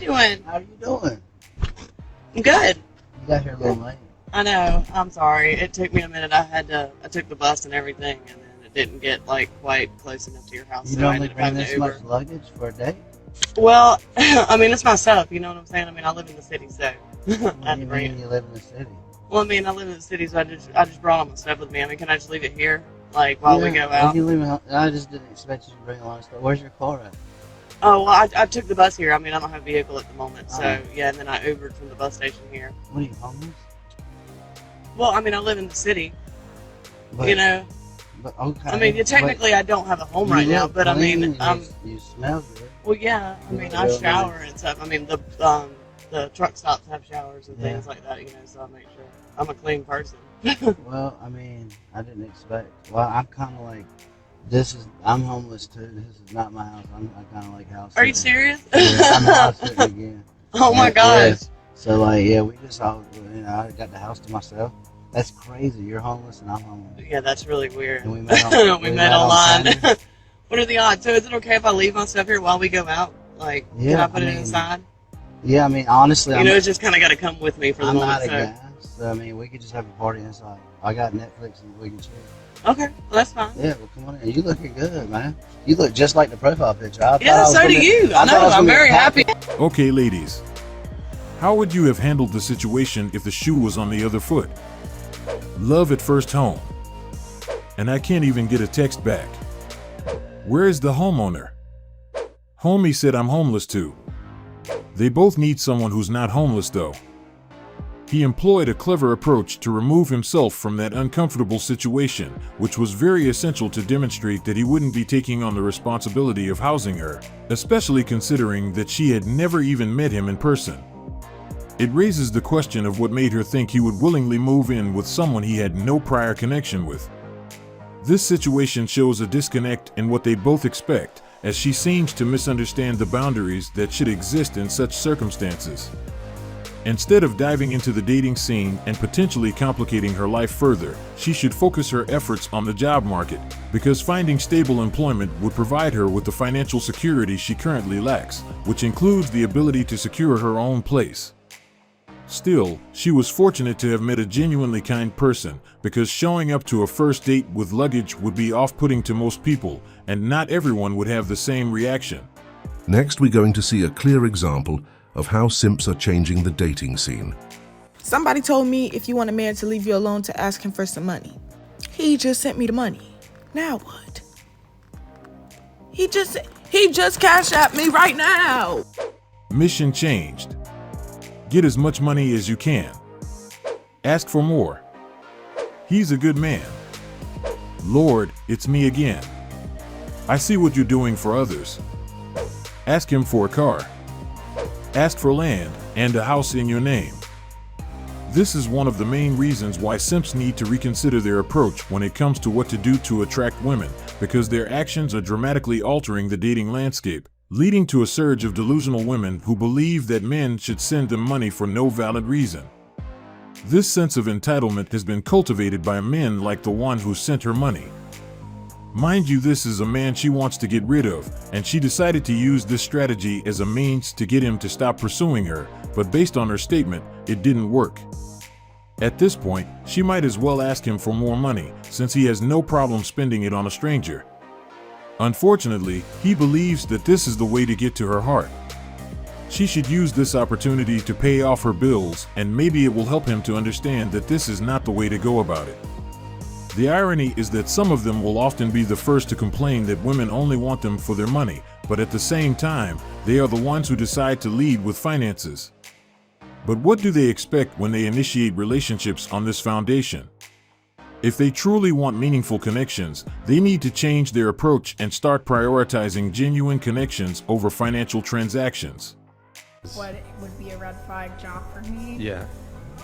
doing? How are you doing? I'm good. You got here a little late. I know. I'm sorry. It took me a minute. I took the bus and everything, and then it didn't get like quite close enough to your house. You so I normally ended up bring having to this Uber. much luggage for a date? Well, I mean, it's myself. You know what I'm saying? I mean, I live in the city, so I What had do to you bring mean it. you live in the city? Well, I mean, I live in the city, so I just brought all my stuff with me. I mean, can I just leave it here, like while we go out? You leave I just didn't expect you to bring a lot of stuff. Where's your car at? Oh, well, I took the bus here. I mean, I don't have a vehicle at the moment, so Oh. yeah. And then I Ubered from the bus station here. What are you, homeless? Well, I mean, I live in the city. But, You know. But okay. I mean, technically, I don't have a home right now, but I mean, you smell good. well, yeah. I You mean, look I real shower nice. and stuff. I mean, the truck stops have showers and things like that, you know. So I make sure I'm a clean person. Well, I mean, I didn't expect. Well, I'm kind of like, I'm homeless too. This is not my house. I'm kind of like house Are you sitting. serious? Yeah, I'm house sitting again. Oh my gosh. Yeah. So like, yeah, we just all, I got the house to myself. That's crazy. You're homeless and I'm homeless. Yeah, that's really weird. And we met on, we met online. Tinder. What are the odds? So is it okay if I leave my stuff here while we go out? Like, can Yeah, I put I it mean, inside? Yeah, I mean, honestly, You know, it's just kind of got to come with me for the I'm moment. out of So. gas. So, I mean, we could just have a party inside. I got Netflix and we can chill. Okay, well, that's fine. Yeah, well, come on in. You looking good, man. You look just like the profile picture. I thought Yeah, I was so gonna- do you. I I thought I know. was I'm gonna very get happy. Okay, ladies. How would you have handled the situation if the shoe was on the other foot? Love at first home. And I can't even get a text back. Where is the homeowner? Homie said I'm homeless too. They both need someone who's not homeless though. He employed a clever approach to remove himself from that uncomfortable situation, which was very essential to demonstrate that he wouldn't be taking on the responsibility of housing her, especially considering that she had never even met him in person. It raises the question of what made her think he would willingly move in with someone he had no prior connection with. This situation shows a disconnect in what they both expect, as she seems to misunderstand the boundaries that should exist in such circumstances. Instead of diving into the dating scene and potentially complicating her life further, she should focus her efforts on the job market, because finding stable employment would provide her with the financial security she currently lacks, which includes the ability to secure her own place. Still, she was fortunate to have met a genuinely kind person, because showing up to a first date with luggage would be off-putting to most people, and not everyone would have the same reaction. Next, we're going to see a clear example of how simps are changing the dating scene. Somebody told me if you want a man to leave you alone to ask him for some money. He just sent me the money. Now what? He just cashed at me right now. Mission changed. Get as much money as you can. Ask for more. He's a good man. Lord, it's me again. I see what you're doing for others. Ask him for a car. Ask for land and a house in your name. This is one of the main reasons why simps need to reconsider their approach when it comes to what to do to attract women, because their actions are dramatically altering the dating landscape, leading to a surge of delusional women who believe that men should send them money for no valid reason. This sense of entitlement has been cultivated by men like the one who sent her money. Mind you, this is a man she wants to get rid of, and she decided to use this strategy as a means to get him to stop pursuing her, but based on her statement, it didn't work. At this point, she might as well ask him for more money, since he has no problem spending it on a stranger. Unfortunately, he believes that this is the way to get to her heart. She should use this opportunity to pay off her bills, and maybe it will help him to understand that this is not the way to go about it. The irony is that some of them will often be the first to complain that women only want them for their money, but at the same time, they are the ones who decide to lead with finances. But what do they expect when they initiate relationships on this foundation? If they truly want meaningful connections, they need to change their approach and start prioritizing genuine connections over financial transactions. What would be a red flag job for me? Yeah.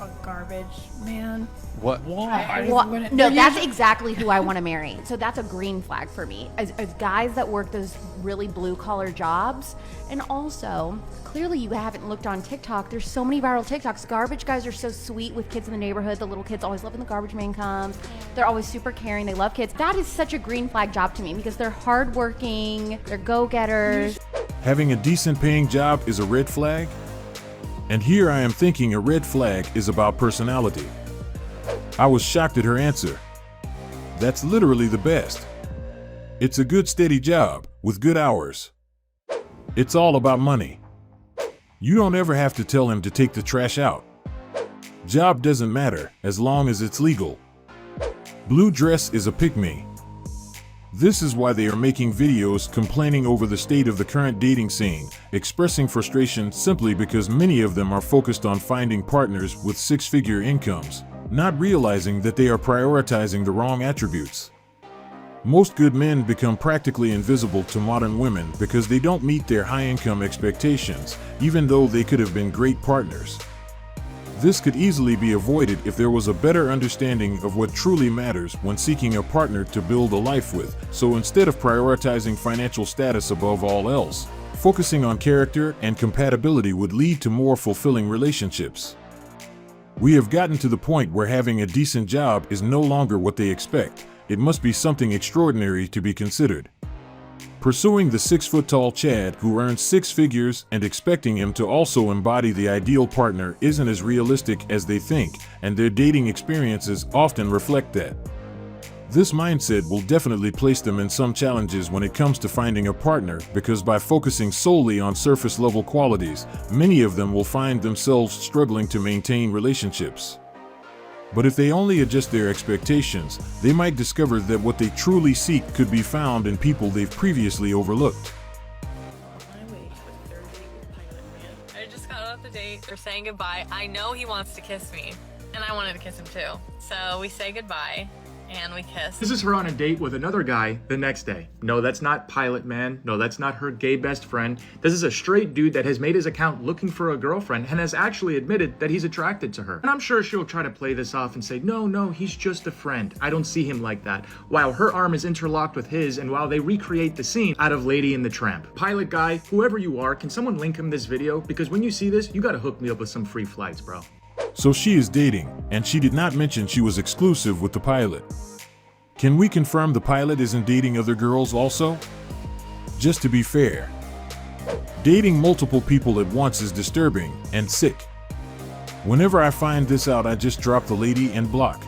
A garbage man. What? I Why? wouldn't- No, they're that's usually- exactly who I want to marry. So that's a green flag for me. As guys that work those really blue collar jobs. And also, clearly you haven't looked on TikTok. There's so many viral TikToks. Garbage guys are so sweet with kids in the neighborhood. The little kids always love when the garbage man comes. They're always super caring. They love kids. That is such a green flag job to me because they're hardworking. They're go-getters. Having a decent paying job is a red flag? And here I am thinking a red flag is about personality. I was shocked at her answer. That's literally the best. It's a good steady job, with good hours. It's all about money. You don't ever have to tell him to take the trash out. Job doesn't matter, as long as it's legal. Blue dress is a pick-me. This is why they are making videos complaining over the state of the current dating scene, expressing frustration simply because many of them are focused on finding partners with six-figure incomes, not realizing that they are prioritizing the wrong attributes. Most good men become practically invisible to modern women because they don't meet their high-income expectations, even though they could have been great partners. This could easily be avoided if there was a better understanding of what truly matters when seeking a partner to build a life with, so instead of prioritizing financial status above all else, focusing on character and compatibility would lead to more fulfilling relationships. We have gotten to the point where having a decent job is no longer what they expect. It must be something extraordinary to be considered. Pursuing the 6-foot-tall Chad who earns six figures and expecting him to also embody the ideal partner isn't as realistic as they think, and their dating experiences often reflect that. This mindset will definitely place them in some challenges when it comes to finding a partner, because by focusing solely on surface-level qualities, many of them will find themselves struggling to maintain relationships. But if they only adjust their expectations, they might discover that what they truly seek could be found in people they've previously overlooked. I just got off the date. We're saying goodbye. I know he wants to kiss me, and I wanted to kiss him too. So we say goodbye, and we kiss. This is her on a date with another guy the next day. No, that's not Pilot Man. No, that's not her gay best friend. This is a straight dude that has made his account looking for a girlfriend and has actually admitted that he's attracted to her. And I'm sure she'll try to play this off and say, no, he's just a friend. I don't see him like that. While her arm is interlocked with his, and while they recreate the scene out of Lady and the Tramp. Pilot guy, whoever you are, can someone link him this video? Because when you see this, you gotta hook me up with some free flights, bro. So she is dating, and she did not mention she was exclusive with the pilot. Can we confirm the pilot isn't dating other girls also? Just to be fair. Dating multiple people at once is disturbing and sick. Whenever I find this out, I just drop the lady and block.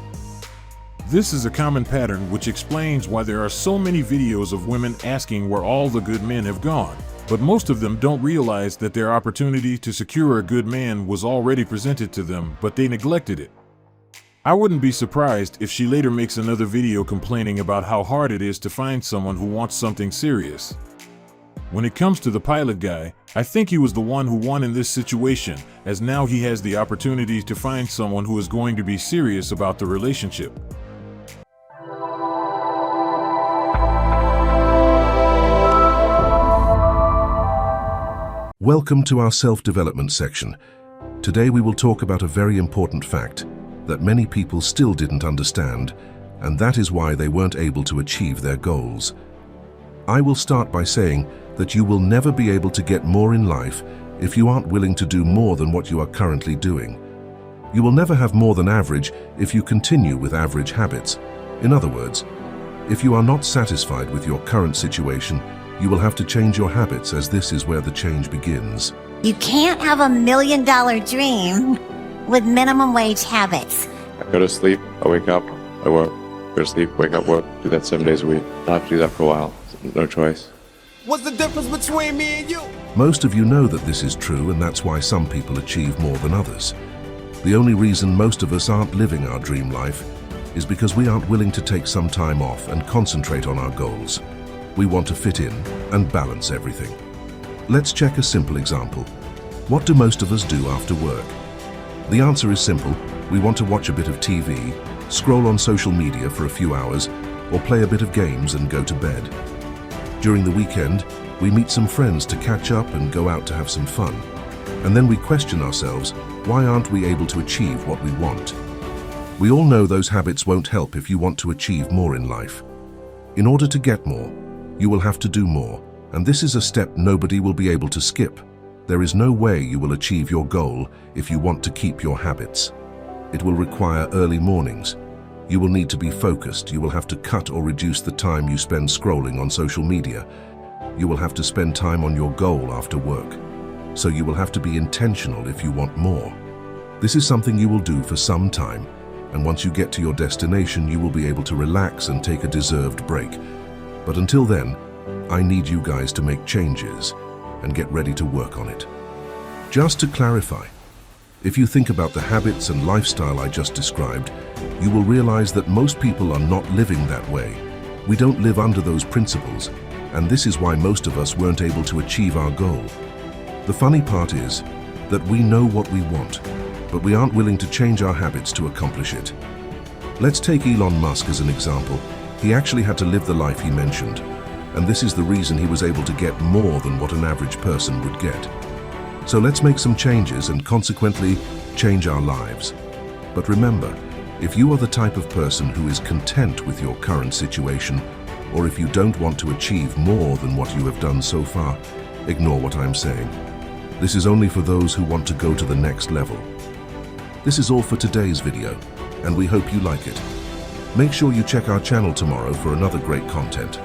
This is a common pattern which explains why there are so many videos of women asking where all the good men have gone, but most of them don't realize that their opportunity to secure a good man was already presented to them, but they neglected it. I wouldn't be surprised if she later makes another video complaining about how hard it is to find someone who wants something serious. When it comes to the pilot guy, I think he was the one who won in this situation, as now he has the opportunity to find someone who is going to be serious about the relationship. Welcome to our self-development section. Today we will talk about a very important fact that many people still didn't understand, and that is why they weren't able to achieve their goals. I will start by saying that you will never be able to get more in life if you aren't willing to do more than what you are currently doing. You will never have more than average if you continue with average habits. In other words, if you are not satisfied with your current situation, you will have to change your habits, as this is where the change begins. You can't have $1 million dream with minimum wage habits. I go to sleep, I wake up, I work. Go to sleep, wake up, work. Do that 7 days a week. I'll have to do that for a while. No choice. What's the difference between me and you? Most of you know that this is true, and that's why some people achieve more than others. The only reason most of us aren't living our dream life is because we aren't willing to take some time off and concentrate on our goals. We want to fit in and balance everything. Let's check a simple example. What do most of us do after work? The answer is simple. We want to watch a bit of TV, scroll on social media for a few hours, or play a bit of games and go to bed. During the weekend, we meet some friends to catch up and go out to have some fun. And then we question ourselves, why aren't we able to achieve what we want? We all know those habits won't help if you want to achieve more in life. In order to get more, you will have to do more, and this is a step nobody will be able to skip. There is no way you will achieve your goal if you want to keep your habits. It will require early mornings. You will need to be focused. You will have to cut or reduce the time you spend scrolling on social media. You will have to spend time on your goal after work. So you will have to be intentional if you want more. This is something you will do for some time, and once you get to your destination, you will be able to relax and take a deserved break. But until then, I need you guys to make changes and get ready to work on it. Just to clarify, if you think about the habits and lifestyle I just described, you will realize that most people are not living that way. We don't live under those principles, and this is why most of us weren't able to achieve our goal. The funny part is that we know what we want, but we aren't willing to change our habits to accomplish it. Let's take Elon Musk as an example. He actually had to live the life he mentioned, and this is the reason he was able to get more than what an average person would get. So let's make some changes and consequently change our lives. But remember, if you are the type of person who is content with your current situation, or if you don't want to achieve more than what you have done so far, ignore what I'm saying. This is only for those who want to go to the next level. This is all for today's video, and we hope you like it. Make sure you check our channel tomorrow for another great content.